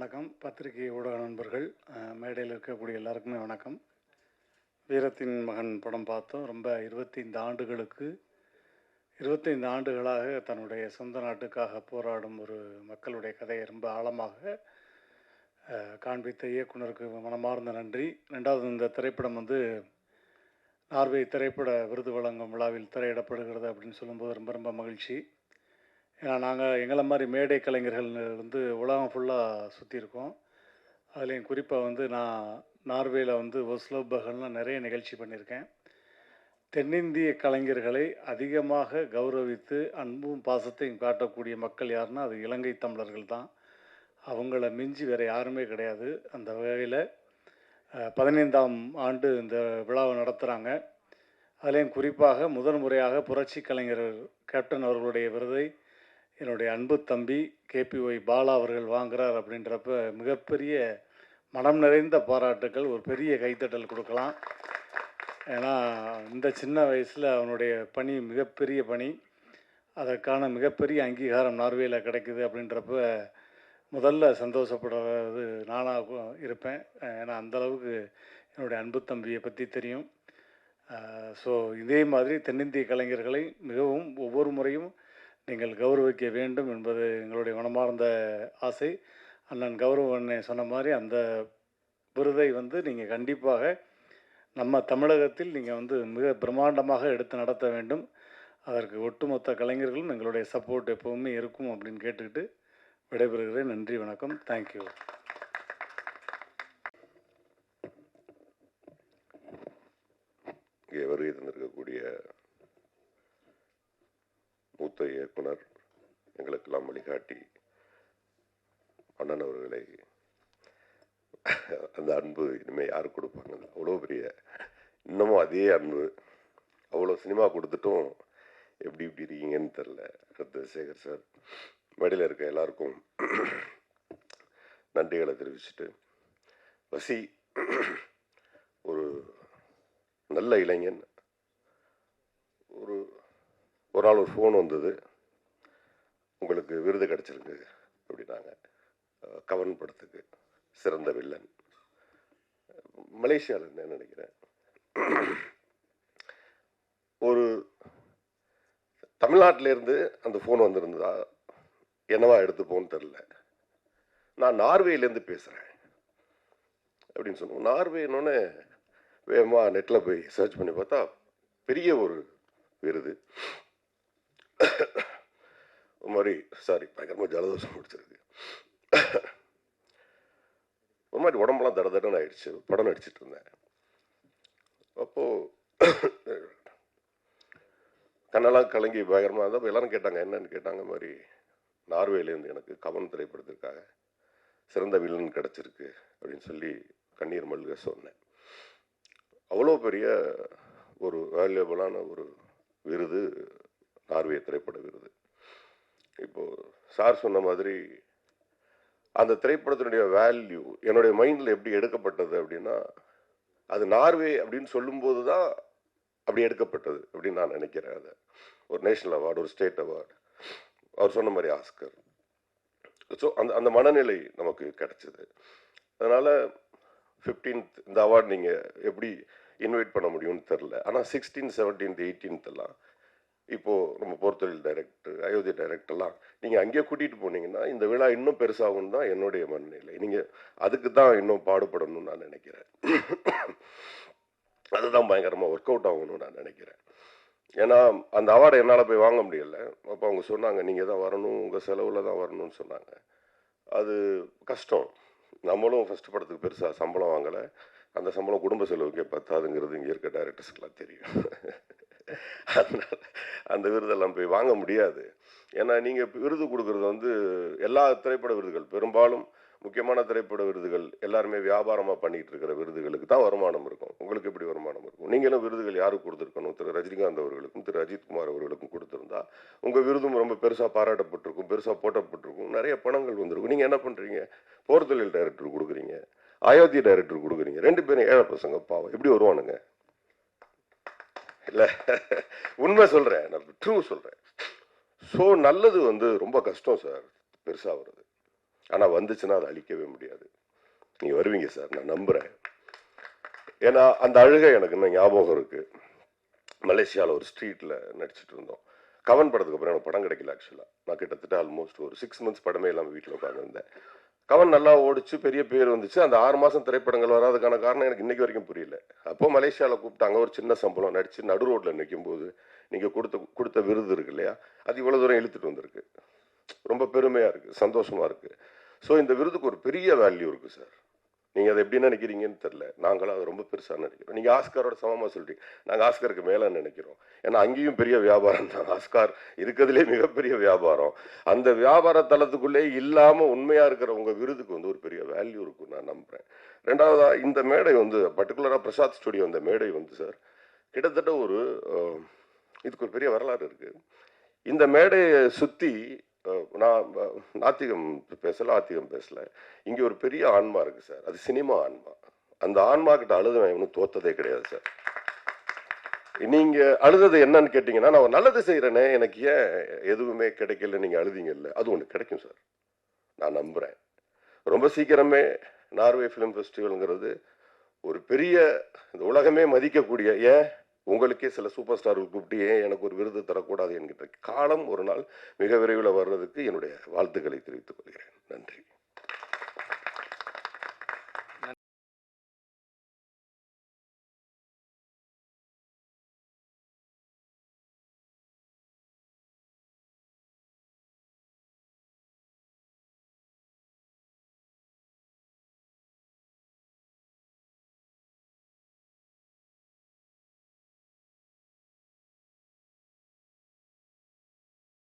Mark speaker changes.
Speaker 1: வணக்கம். பத்திரிகை ஊடக நண்பர்கள், மேடையில் இருக்கக்கூடிய எல்லாருக்குமே வணக்கம். வீரத்தின் மகன் படம் பார்த்தோம். ரொம்ப 25 ஆண்டுகளாக தன்னுடைய சொந்த நாட்டுக்காக போராடும் ஒரு மக்களுடைய கதையை ரொம்ப ஆழமாக காண்பித்த இயக்குனருக்கு மனமார்ந்த நன்றி. ரெண்டாவது, இந்த திரைப்படம் நார்வே திரைப்பட விருது வழங்கும் விழாவில் திரையிடப்படுகிறது அப்படின்னு சொல்லும்போது ரொம்ப ரொம்ப மகிழ்ச்சி. ஏன்னா நாங்கள் எங்களை மாதிரி மேடை கலைஞர்கள் உலகம் ஃபுல்லாக சுற்றியிருக்கோம். அதுலேயும் குறிப்பாக நான் நார்வேயில் ஒஸ்லோ பகல்லாம் நிறைய நிகழ்ச்சி பண்ணியிருக்கேன். தென்னிந்திய கலைஞர்களை அதிகமாக கௌரவித்து அன்பும் பாசத்தையும் காட்டக்கூடிய மக்கள் யாருன்னா அது இலங்கை தமிழர்கள் தான். அவங்கள மிஞ்சி வேறு யாருமே கிடையாது. அந்த வகையில் 15ஆம் ஆண்டு இந்த விழாவை நடத்துகிறாங்க. அதுலேயும் குறிப்பாக முதன் முறையாக புரட்சி கலைஞர் கேப்டன் அவர்களுடைய விருதை என்னுடைய அன்பு தம்பி KPY பாலா அவர்கள் வாங்குகிறார். அப்படின்றப்ப மிகப்பெரிய மனம் நிறைந்த பாராட்டுக்கள், ஒரு பெரிய கைத்தட்டல் கொடுக்கலாம். ஏன்னா இந்த சின்ன வயசில் அவனுடைய பணி மிகப்பெரிய பணி, அதற்கான மிகப்பெரிய அங்கீகாரம் நார்வேயில் கிடைக்குது. அப்படின்றப்ப முதல்ல சந்தோஷப்படுறது நானாக இருப்பேன். ஏன்னா அந்தளவுக்கு என்னுடைய அன்பு தம்பியை பற்றி தெரியும். ஸோ இதே மாதிரி தென்னிந்திய கலைஞர்களை மிகவும் ஒவ்வொரு முறையும் நீங்கள் கௌரவிக்க வேண்டும் என்பது எங்களுடைய மனமார்ந்த ஆசை. அண்ணன் கௌரவண்ணே சொன்ன மாதிரி அந்த விருதை நீங்கள் கண்டிப்பாக நம்ம தமிழகத்தில் நீங்கள் மிக பிரம்மாண்டமாக எடுத்து நடத்த வேண்டும். அதற்கு ஒட்டுமொத்த கலைஞர்களும் எங்களுடைய சப்போர்ட் எப்போவுமே இருக்கும் அப்படின்னு கேட்டுக்கிட்டு விடைபெறுகிறேன். நன்றி, வணக்கம். தேங்க்யூ.
Speaker 2: இங்கே வருகை தந்திருக்கக்கூடிய மூத்த இயக்குனர், எங்களுக்கெல்லாம் வழிகாட்டி அண்ணன் அவர்களை, அந்த அன்பு இனிமேல் யார் கொடுப்பாங்க? அவ்வளோ பெரிய, இன்னமும் அதே அன்பு, அவ்வளோ சினிமா கொடுத்துட்டும் எப்படி இப்படி இருக்கீங்கன்னு தெரில. அடுத்து சேகர் சார், மேடையில் இருக்க எல்லாருக்கும் நன்றிகளை தெரிவிச்சுட்டு, வசி ஒரு நல்ல இளைஞன். ஒரு நாள் ஒரு ஃபோன் வந்தது, உங்களுக்கு விருது கிடச்சிருக்கு அப்படின்னாங்க. கவன் படத்துக்கு சிறந்த வில்லன், மலேசியாவில் என்ன நினைக்கிறேன். ஒரு தமிழ்நாட்டிலேருந்து அந்த ஃபோன் வந்திருந்ததா என்னவா எடுத்துப்போன்னு தெரில. நான் நார்வேலேருந்து பேசுகிறேன் அப்படின்னு சொன்னோம். நார்வேன்னொன்னே வேகமாக நெட்டில் போய் சர்ச் பண்ணி பார்த்தா பெரிய ஒரு விருது. ஒரு மாதிரி பயங்கரமாக ஜலதோஷம் முடிச்சிருக்கு. ஒரு மாதிரி உடம்பெல்லாம் தடன்னு ஆயிடுச்சு. படம் நடிச்சிட்டு இருந்தேன். அப்போது கண்ணெல்லாம் கலங்கி பயங்கரமாக இருந்தால் எல்லாரும் கேட்டாங்க, என்னன்னு கேட்டாங்க. மாதிரி நார்வேலேருந்து எனக்கு கவன் திரைப்படத்திற்காக சிறந்த வில்லன் கிடச்சிருக்கு அப்படின்னு சொல்லி கண்ணீர் மல்க சொன்னேன். அவ்வளோ பெரிய ஒரு வேல்யூபிளான ஒரு விருது நார்வே திரைப்பட விருது. இப்போது சார் சொன்ன மாதிரி அந்த திரைப்படத்தினுடைய வேல்யூ என்னுடைய மைண்டில் எப்படி எடுக்கப்பட்டது அப்படின்னா, அது நார்வே அப்படின்னு சொல்லும்போது தான் அப்படி எடுக்கப்பட்டது அப்படின்னு நான் நினைக்கிறேன். அதை ஒரு நேஷனல் அவார்டு, ஒரு ஸ்டேட் அவார்டு, அவர் சொன்ன மாதிரி ஆஸ்கர். ஸோ அந்த மனநிலை நமக்கு கிடைச்சிது. அதனால் 15th இந்த அவார்டு நீங்கள் எப்படி இன்வைட் பண்ண முடியும்னு தெரில. ஆனால் 16th, 17th, 18th எல்லாம் இப்போது நம்ம போர்த்தொழில் டைரக்டர், அயோத்தி டைரக்டர்லாம் நீங்கள் அங்கேயே கூட்டிகிட்டு போனீங்கன்னா இந்த விழா இன்னும் பெருசாகும் தான் என்னுடைய மனநிலை. நீங்கள் அதுக்கு தான் இன்னும் பாடுபடணும்னு நான் நினைக்கிறேன். அதுதான் பயங்கரமாக ஒர்க் அவுட் ஆகணும்னு நான் நினைக்கிறேன். ஏன்னா அந்த அவார்டை என்னால் போய் வாங்க முடியலை. அப்போ அவங்க சொன்னாங்க, நீங்கள் தான் வரணும், உங்கள் செலவில் தான் வரணும்னு சொன்னாங்க. அது கஷ்டம். நம்மளும் ஃபஸ்ட்டு படத்துக்கு பெருசாக சம்பளம் வாங்கலை. அந்த சம்பளம் குடும்ப செலவுக்கே பத்தாதுங்கிறது இங்கே இருக்க டைரக்டர்ஸ்க்கெலாம் தெரியும். அதனால் அந்த விருதெல்லாம் போய் வாங்க முடியாது. ஏன்னா நீங்கள் விருது கொடுக்குறது எல்லா திரைப்பட விருதுகள், பெரும்பாலும் முக்கியமான திரைப்பட விருதுகள் எல்லாருமே வியாபாரமாக பண்ணிகிட்டு இருக்கிற விருதுகளுக்கு தான் வருமானம் இருக்கும். உங்களுக்கு எப்படி வருமானம் இருக்கும்? நீங்களும் விருதுகள் யாருக்கு கொடுத்துருக்கணும்? திரு ரஜினிகாந்த் அவர்களுக்கும் திரு அஜித்குமார் அவர்களுக்கும் கொடுத்துருந்தா உங்கள் விருதும் ரொம்ப பெருசாக பாராட்டப்பட்டிருக்கும், பெருசாக போட்டப்பட்டிருக்கும், நிறைய பணங்கள் வந்திருக்கும். நீங்கள் என்ன பண்ணுறீங்க? போர்த்தொழில் டைரக்டர் கொடுக்குறீங்க, அயோத்தி டைரக்டர் கொடுக்குறீங்க. 2 பேரும் ஏழை பசங்க, பாவம், எப்படி வருவானுங்க? இல்லை, உண்மை சொல்கிறேன், நான் ட்ரூ சொல்கிறேன். ஸோ நல்லது ரொம்ப கஷ்டம் சார், பெருசாக வருது. ஆனால் வந்துச்சுன்னா அதை அழிக்கவே முடியாது. நீங்கள் வருவீங்க சார், நான் நம்புகிறேன். ஏன்னா அந்த அழுகை எனக்கு இன்னும் ஞாபகம் இருக்குது. மலேசியாவில் ஒரு ஸ்ட்ரீட்டில் நடிச்சிட்டு இருந்தோம். கவன் படத்துக்கு அப்புறம் எனக்கு படம் கிடைக்கல. ஆக்சுவலாக நான் கிட்டத்தட்ட ஆல்மோஸ்ட் ஒரு 6 months படமே இல்லாமல் வீட்டில் உட்காந்துருந்தேன். கவன் நல்லா ஓடிச்சு, பெரிய பேர் வந்துச்சு. அந்த 6 மாதம் திரைப்படங்கள் வராதுக்கான காரணம் எனக்கு இன்னைக்கு வரைக்கும் புரியல. அப்போ மலேசியாவில் கூப்பிட்டாங்க, ஒரு சின்ன சம்பளம், நடிச்சு நடு ரோட்டில் நிற்கும் போது நீங்கள் கொடுத்த விருது இருக்கு இல்லையா, அது இவ்வளோ தூரம் இழுத்துட்டு வந்திருக்கு. ரொம்ப பெருமையாக இருக்குது, சந்தோஷமாக இருக்குது. ஸோ இந்த விருதுக்கு ஒரு பெரிய வேல்யூ இருக்குது சார். நீங்கள் அதை எப்படி நினைக்கிறீங்கன்னு தெரில, நாங்களும் அதை ரொம்ப பெருசாக நினைக்கிறோம். நீங்கள் ஆஸ்காரோட சமமாக சொல்கிறீங்க, நாங்கள் ஆஸ்காருக்கு மேலே நினைக்கிறோம். ஏன்னா அங்கேயும் பெரிய வியாபாரம் தான். ஆஸ்கார் இருக்கிறதுலே மிகப்பெரிய வியாபாரம். அந்த வியாபார தளத்துக்குள்ளே இல்லாமல் உண்மையாக இருக்கிற உங்கள் விருதுக்கு வந்து ஒரு பெரிய வேல்யூ இருக்குன்னு நான் நம்புகிறேன். ரெண்டாவதாக இந்த மேடை வந்து பர்டிகுலராக பிரசாத் ஸ்டுடியோ, அந்த மேடை வந்து சார் கிட்டத்தட்ட ஒரு இதுக்கு ஒரு பெரிய வரலாறு இருக்குது. இந்த மேடையை சுற்றி நான் நாத்திகம் பேசல. இங்கே ஒரு பெரிய ஆன்மா இருக்குது சார், அது சினிமா ஆன்மா. அந்த ஆன்மா கிட்ட அழுதவன் இவனும் தோத்ததே கிடையாது சார். நீங்கள் அழுதது என்னன்னு கேட்டிங்கன்னா, நான் ஒரு நல்லது செய்கிறேனே, எனக்கு ஏன் எதுவுமே கிடைக்கல, நீங்கள் அழுதிங்கல்ல, அது ஒன்று கிடைக்கும் சார், நான் நம்புகிறேன். ரொம்ப சீக்கிரமே நார்வே ஃபிலிம் ஃபெஸ்டிவலுங்கிறது ஒரு பெரிய இந்த உலகமே மதிக்கக்கூடிய, ஏன் உங்களுக்கே சில சூப்பர் ஸ்டார்கள் கூப்பிட்டு ஏன் எனக்கு ஒரு விருது தரக்கூடாது என்கிற காலம் ஒரு நாள் மிக விரைவில் வர்றதுக்கு என்னுடைய வாழ்த்துக்களை தெரிவித்துக் கொள்கிறேன். நன்றி.